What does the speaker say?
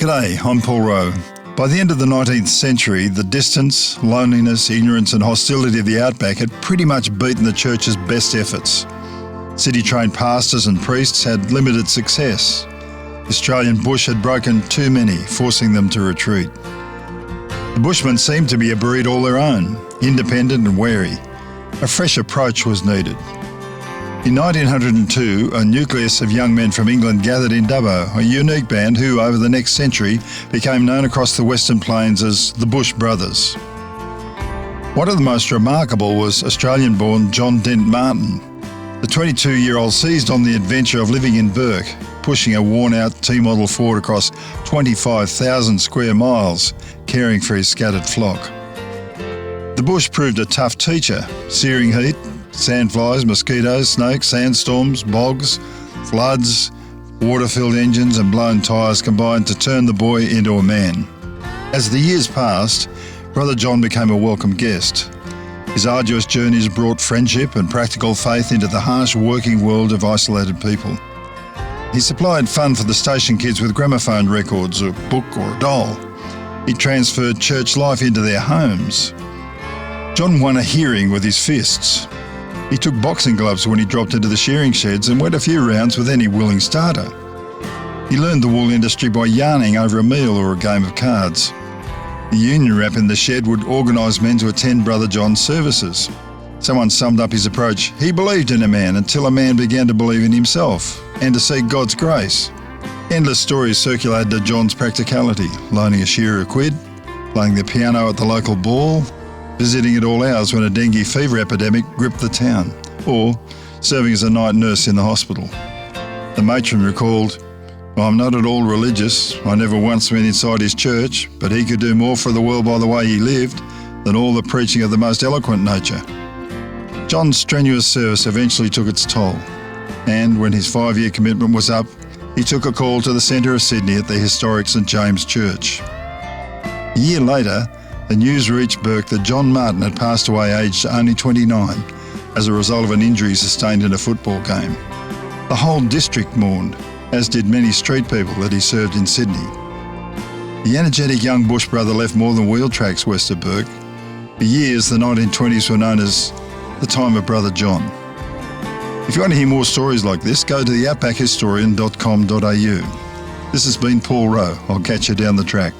G'day, I'm Paul Rowe. By the end of the 19th century, the distance, loneliness, ignorance and hostility of the Outback had pretty much beaten the church's best efforts. City-trained pastors and priests had limited success. The Australian bush had broken too many, forcing them to retreat. The bushmen seemed to be a breed all their own, independent and wary. A fresh approach was needed. In 1902, a nucleus of young men from England gathered in Dubbo, a unique band who, over the next century, became known across the Western Plains as the Bush Brothers. One of the most remarkable was Australian-born John Dent Martian. The 22-year-old seized on the adventure of living in Bourke, pushing a worn-out T-model Ford across 25,000 square miles, caring for his scattered flock. The bush proved a tough teacher. Searing heat, sandflies, mosquitoes, snakes, sandstorms, bogs, floods, water-filled engines and blown tyres combined to turn the boy into a man. As the years passed, Brother John became a welcome guest. His arduous journeys brought friendship and practical faith into the harsh working world of isolated people. He supplied fun for the station kids with gramophone records, a book or a doll. He transferred church life into their homes. John won a hearing with his fists. He took boxing gloves when he dropped into the shearing sheds and went a few rounds with any willing starter. He learned the wool industry by yarning over a meal or a game of cards. The union rep in the shed would organise men to attend Brother John's services. Someone summed up his approach: he believed in a man until a man began to believe in himself and to seek God's grace. Endless stories circulated of John's practicality, loaning a shearer a quid, playing the piano at the local ball, visiting at all hours when a dengue fever epidemic gripped the town, or serving as a night nurse in the hospital. The matron recalled, "I'm not at all religious. I never once went inside his church, but he could do more for the world by the way he lived than all the preaching of the most eloquent nature." John's strenuous service eventually took its toll, and when his 5-year commitment was up, he took a call to the centre of Sydney at the historic St James Church. A year later, the news reached Bourke that John Martian had passed away aged only 29 as a result of an injury sustained in a football game. The whole district mourned, as did many street people that he served in Sydney. The energetic young bush brother left more than wheel tracks west of Bourke. For years, the 1920s were known as the time of Brother John. If you want to hear more stories like this, go to the outbackhistorian.com.au. This has been Paul Rowe. I'll catch you down the track.